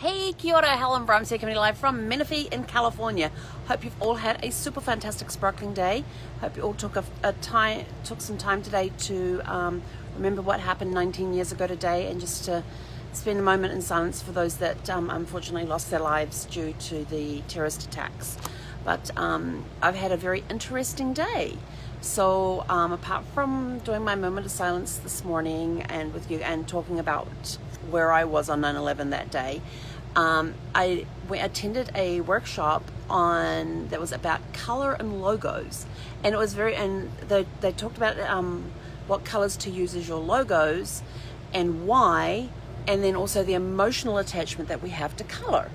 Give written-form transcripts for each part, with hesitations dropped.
Hey, kia ora, Helen, Brahms here, coming live from Menifee in California. Hope you've all had a super fantastic sparkling day. Hope you all took some time today to remember what happened 19 years ago today, and just to spend a moment in silence for those that unfortunately lost their lives due to the terrorist attacks. But I've had a very interesting day. So apart from doing my moment of silence this morning and with you and talking about where I was on 9/11 that day, I attended a workshop that was about color and logos, and it was they talked about what colors to use as your logos and why, and then also the emotional attachment that we have to color.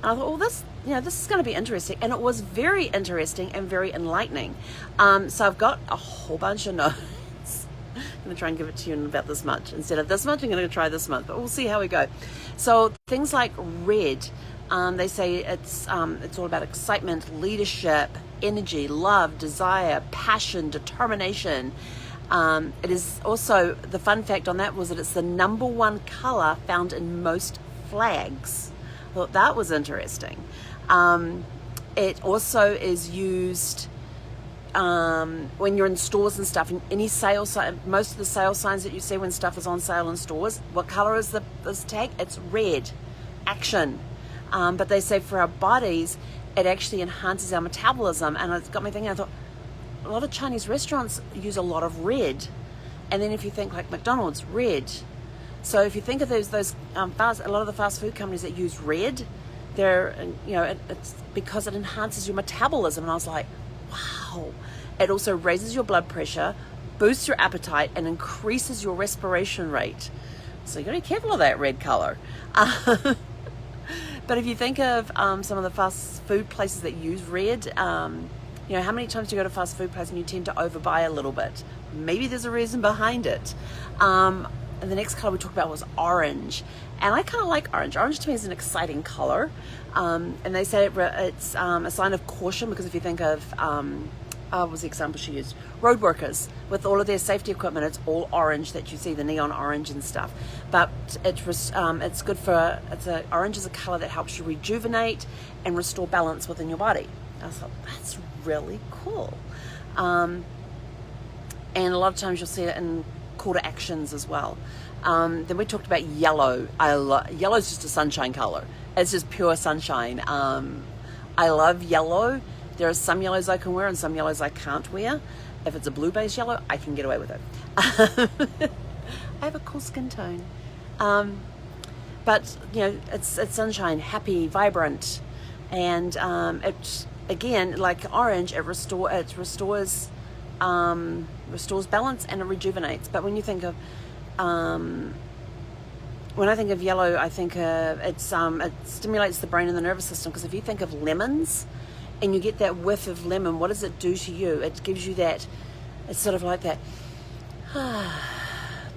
And I thought, well, this is going to be interesting, and it was very interesting and very enlightening. So I've got a whole bunch of notes. I'm going to try and give it to you in about this much. Instead of this much, I'm going to try this much, but we'll see how we go. So things like red, they say it's all about excitement, leadership, energy, love, desire, passion, determination. It is also, the fun fact on that was that it's the number one color found in most flags. I thought that was interesting. It also is used when you're in stores and stuff, and any sale sign, most of the sale signs that you see when stuff is on sale in stores, what color is this tag? It's red, action. But they say for our bodies, it actually enhances our metabolism, and it got me thinking. I thought, a lot of Chinese restaurants use a lot of red, and then if you think like McDonald's, red. So if you think of a lot of the fast food companies that use red, it's because it enhances your metabolism. And I was like, wow. It also raises your blood pressure, boosts your appetite, and increases your respiration rate. So you got to be careful of that red color. But if you think of some of the fast food places that use red, how many times do you go to a fast food place and you tend to overbuy a little bit? Maybe there's a reason behind it. And the next color we talked about was orange, and I kind of like orange. Orange to me is an exciting color, and they say it's a sign of caution, because if you think of what was the example she used? Road workers with all of their safety equipment, it's all orange that you see, the neon orange and stuff. But it's good for orange is a color that helps you rejuvenate and restore balance within your body. I thought, that's really cool. And a lot of times you'll see it in call to actions as well. Then we talked about yellow. Yellow is just a sunshine color. It's just pure sunshine. I love yellow. There are some yellows I can wear and some yellows I can't wear. If it's a blue-based yellow, I can get away with it. I have a cool skin tone. But it's sunshine, happy, vibrant, and it, again, like orange, it restores balance and it rejuvenates. But when you think of when I think of yellow, I think it stimulates the brain and the nervous system, because if you think of lemons and you get that whiff of lemon, what does it do to you? It gives you that, it's sort of like that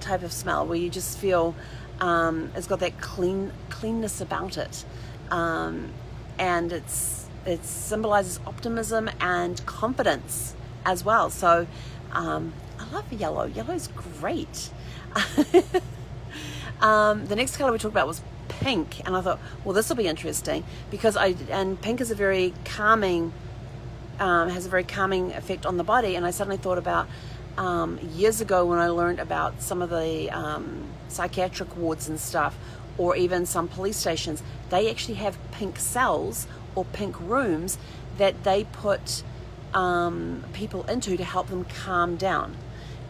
type of smell where you just feel it's got that cleanness about it, and it symbolizes optimism and confidence as well. So I love yellow. Yellow's great. The next color we talked about was pink, and I thought, well, this will be interesting, because pink is a very calming, has a very calming effect on the body. And I suddenly thought about years ago when I learned about some of the psychiatric wards and stuff, or even some police stations. They actually have pink cells or pink rooms that they put people into to help them calm down,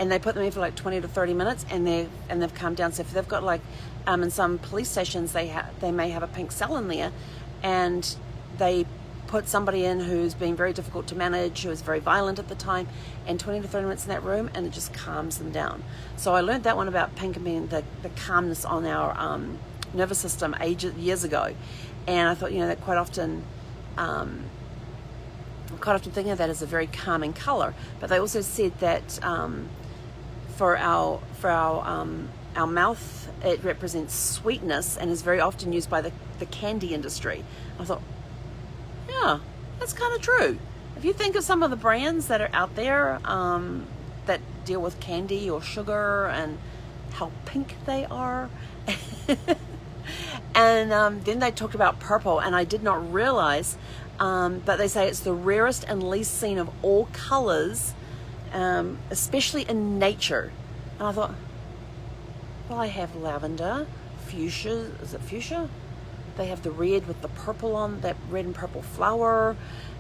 and they put them in for like 20 to 30 minutes, and they've calmed down. So if they've got like in some police stations, they may have a pink cell in there, and they put somebody in who's been very difficult to manage, who was very violent at the time, and 20 to 30 minutes in that room, and it just calms them down. So I learned that one about pink and being the calmness on our nervous system years ago, and I thought, that quite often thinking of that as a very calming color. But they also said that for our mouth, it represents sweetness and is very often used by the candy industry. I thought, yeah, that's kind of true. If you think of some of the brands that are out there that deal with candy or sugar and how pink they are, And then they talked about purple, and I did not realize, but they say it's the rarest and least seen of all colors, especially in nature. And I thought, well, I have lavender, fuchsia, is it fuchsia? They have the red with the purple on, that red and purple flower.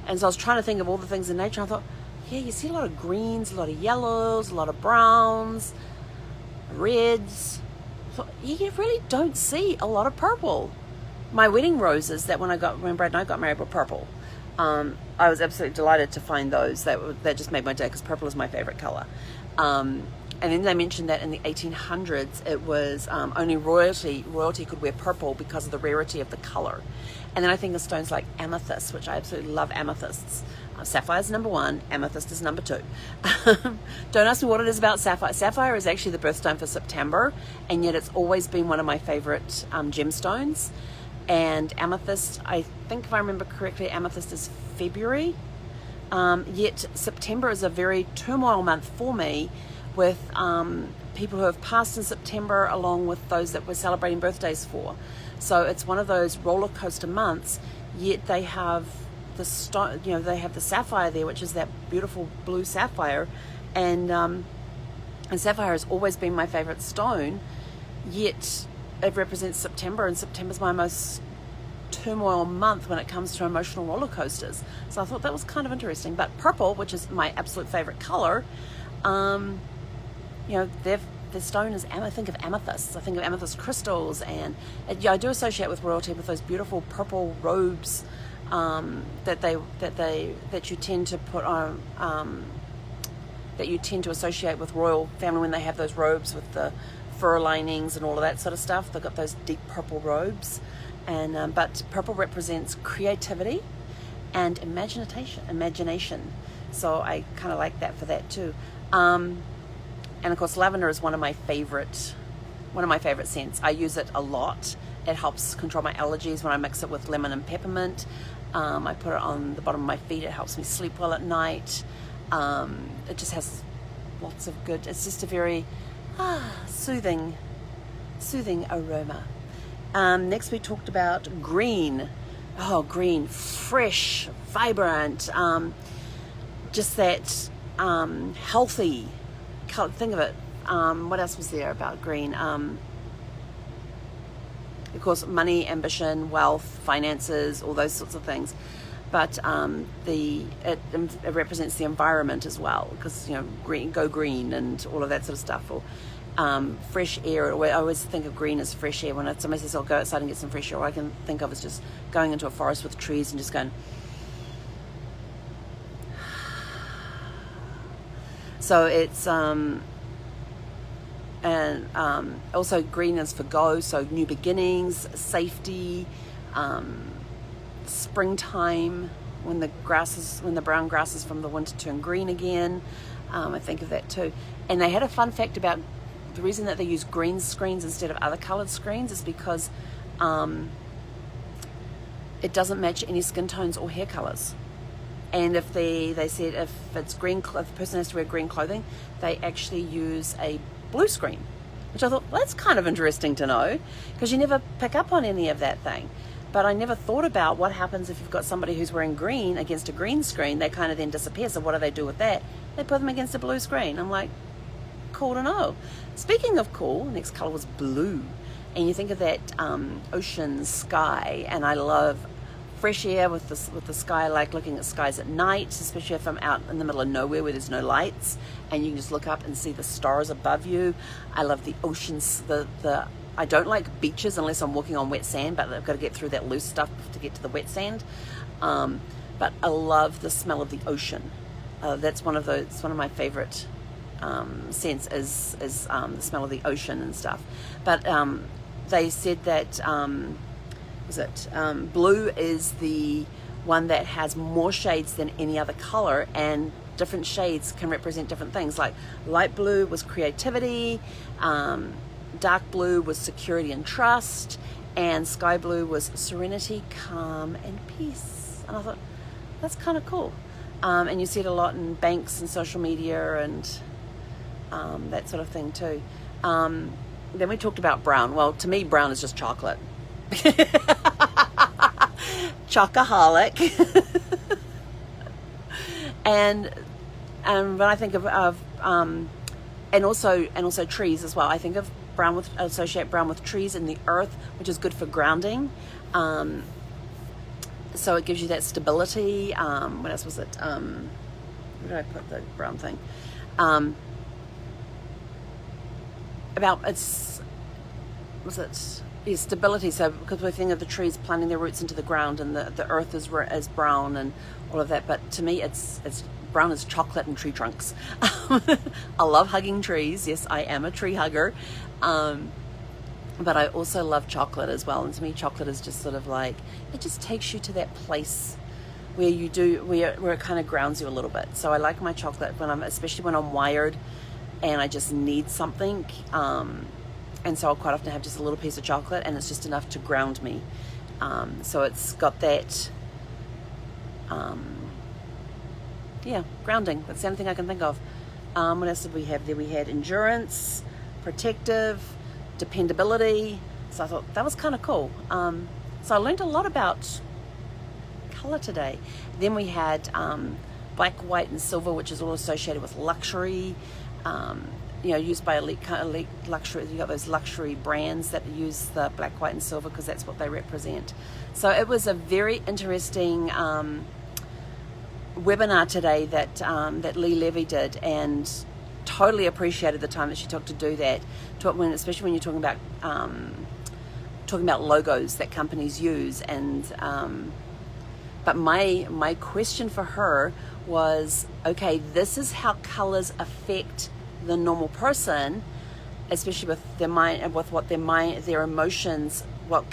And so I was trying to think of all the things in nature. I thought, yeah, you see a lot of greens, a lot of yellows, a lot of browns, reds. So you really don't see a lot of purple. My wedding roses that when Brad and I got married were purple. I was absolutely delighted to find those. That just made my day, because purple is my favorite color. And then they mentioned that in the 1800s, it was only royalty could wear purple because of the rarity of the color. And then I think of stones like amethyst, which I absolutely love amethysts. Sapphire is number 1, amethyst is number 2. Don't ask me what it is about sapphire. Sapphire is actually the birthstone for September, and yet it's always been one of my favorite gemstones. And amethyst, I think if I remember correctly, amethyst is February. Yet September is a very turmoil month for me, with people who have passed in September, along with those that we're celebrating birthdays for. So it's one of those roller coaster months, yet they have the stone, they have the sapphire there, which is that beautiful blue sapphire, and sapphire has always been my favorite stone, yet it represents September, and September's my most turmoil month when it comes to emotional roller coasters. So I thought that was kind of interesting. But purple, which is my absolute favorite color, the stone is, I think of amethysts. I think of amethyst crystals, and I do associate with royalty with those beautiful purple robes that you tend to put on, that you tend to associate with royal family when they have those robes with the fur linings and all of that sort of stuff. They've got those deep purple robes, and but purple represents creativity and imagination. So I kind of like that for that too. And of course, lavender is one of my favorite scents. I use it a lot. It helps control my allergies when I mix it with lemon and peppermint. I put it on the bottom of my feet. It helps me sleep well at night. It just has lots of good, it's just a very soothing aroma. Next we talked about green. Oh, green, fresh, vibrant, just that healthy. Think of it. What else was there about green? Of course, money, ambition, wealth, finances, all those sorts of things. But it represents the environment as well, because green, go green, and all of that sort of stuff. Or fresh air. I always think of green as fresh air. When somebody says, "I'll go outside and get some fresh air," all I can think of is just going into a forest with trees and just going. So it's also green is for go, so new beginnings, safety, springtime, when the brown grasses from the winter turn green again. I think of that too. And they had a fun fact about the reason that they use green screens instead of other colored screens is because it doesn't match any skin tones or hair colors. And if they said if it's green, if the person has to wear green clothing, they actually use a blue screen, which I thought, well, that's kind of interesting to know, because you never pick up on any of that thing. But I never thought about what happens if you've got somebody who's wearing green against a green screen. They kind of then disappear. So what do they do with that? They put them against a blue screen. I'm like, cool to know. Speaking of cool, next color was blue. And you think of that ocean sky, and I love fresh air with the sky, like looking at skies at night, especially if I'm out in the middle of nowhere where there's no lights and you can just look up and see the stars above you. I love the oceans. I don't like beaches unless I'm walking on wet sand, but I've got to get through that loose stuff to get to the wet sand. But I love the smell of the ocean. It's one of my favorite scents is the smell of the ocean and stuff. But they said that blue is the one that has more shades than any other color, and different shades can represent different things. Like light blue was creativity, dark blue was security and trust, and sky blue was serenity, calm, and peace. And I thought, that's kind of cool. And you see it a lot in banks and social media and that sort of thing too. Then we talked about brown. Well, to me, brown is just chocolate. Chocoholic. and when I think of and also trees as well, I think of associate brown with trees and the earth, which is good for grounding. So it gives you that stability. What else was it? Where did I put the brown thing? Stability. So because we're thinking of the trees planting their roots into the ground, and the earth is brown and all of that. But to me, it's brown as chocolate and tree trunks. I love hugging trees. Yes, I am a tree hugger. But I also love chocolate as well. And to me, chocolate is just sort of like, it just takes you to that place where where it kind of grounds you a little bit. So I like my chocolate especially when I'm wired and I just need something. And so I'll quite often have just a little piece of chocolate, and it's just enough to ground me. So it's got that, grounding. That's the only thing I can think of. What else did we have there? We had endurance, protective, dependability. So I thought that was kind of cool. So I learned a lot about color today. Then we had black, white, and silver, which is all associated with luxury. Used by elite luxury. You got those luxury brands that use the black, white, and silver because that's what they represent. So it was a very interesting webinar today that Lee Levy did, and totally appreciated the time that she took to do that. Especially when you're talking about logos that companies use, and but my question for her was, okay, this is how colors affect the normal person, especially with their mind, with their emotions, what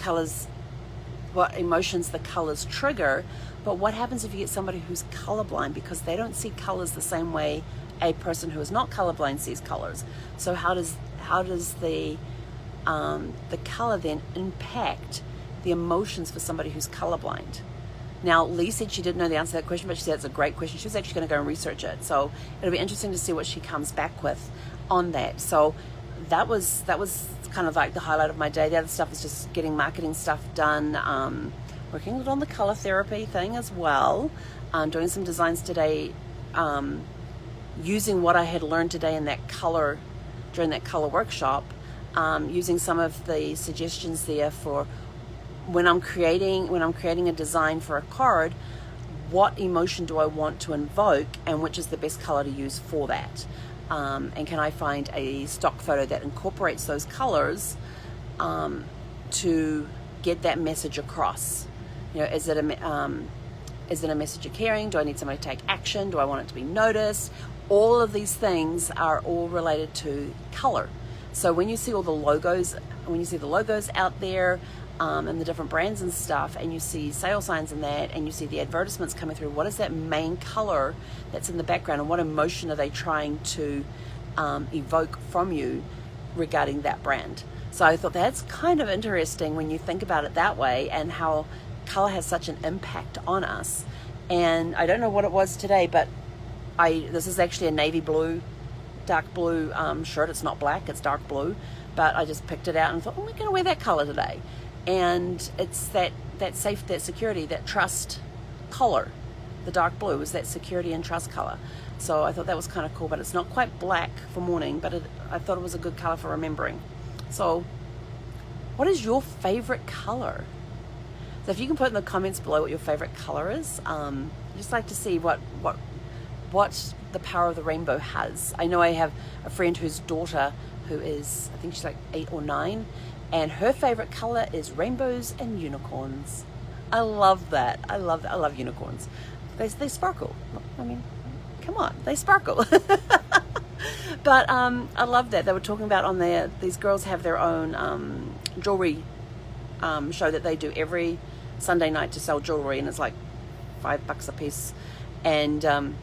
emotions the colors trigger. But what happens if you get somebody who's colorblind, because they don't see colors the same way a person who is not colorblind sees colors? So how does the color then impact the emotions for somebody who's colorblind? Now, Lee said she didn't know the answer to that question, but she said it's a great question. She was actually going to go and research it. So it'll be interesting to see what she comes back with on that. So that was kind of like the highlight of my day. The other stuff is just getting marketing stuff done, working on the color therapy thing as well, doing some designs today, using what I had learned today in that color, during that color workshop, using some of the suggestions there for when I'm creating a design for a card, what emotion do I want to invoke, and which is the best color to use for that? And can I find a stock photo that incorporates those colors to get that message across? Is it a message of caring? Do I need somebody to take action? Do I want it to be noticed? All of these things are all related to color. So when you see all the logos, out there, and the different brands and stuff, and you see sale signs and that, and you see the advertisements coming through, what is that main color that's in the background, and what emotion are they trying to evoke from you regarding that brand? So I thought that's kind of interesting when you think about it that way, and how color has such an impact on us. And I don't know what it was today, but this is actually a navy blue, dark blue shirt. It's not black, it's dark blue, but I just picked it out and thought, I'm going to wear that color today. And it's that security, that trust color. The dark blue is that security and trust color. So I thought that was kind of cool, but it's not quite black for morning, but I thought it was a good color for remembering. So what is your favorite color? So if you can put in the comments below what your favorite color is, I'd just like to see what the power of the rainbow has. I know I have a friend whose daughter, who is, I think she's like 8 or 9, and her favorite color is rainbows and unicorns. I love that. I love unicorns. They sparkle. I mean, come on, they sparkle. But I love that. They were talking about on there, these girls have their own jewelry show that they do every Sunday night to sell jewelry, and it's like $5 a piece. And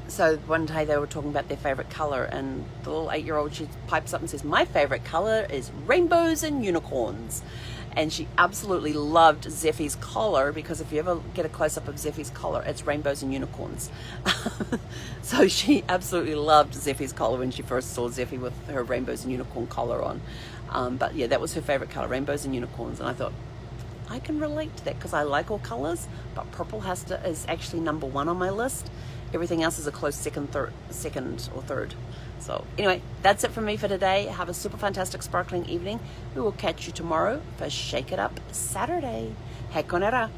so one day they were talking about their favorite color, and the little 8-year-old, she pipes up and says, my favorite color is rainbows and unicorns. And she absolutely loved Zeffie's collar, because if you ever get a close-up of Zeffie's collar, it's rainbows and unicorns. So she absolutely loved Zeffie's collar when she first saw Zeffie with her rainbows and unicorn collar on. But yeah, that was her favorite color, rainbows and unicorns. And I thought, I can relate to that because I like all colors, but purple is actually number 1 on my list. Everything else is a close second or third. So anyway, that's it from me for today. Have a super fantastic sparkling evening. We will catch you tomorrow for Shake It Up Saturday. Hekonera.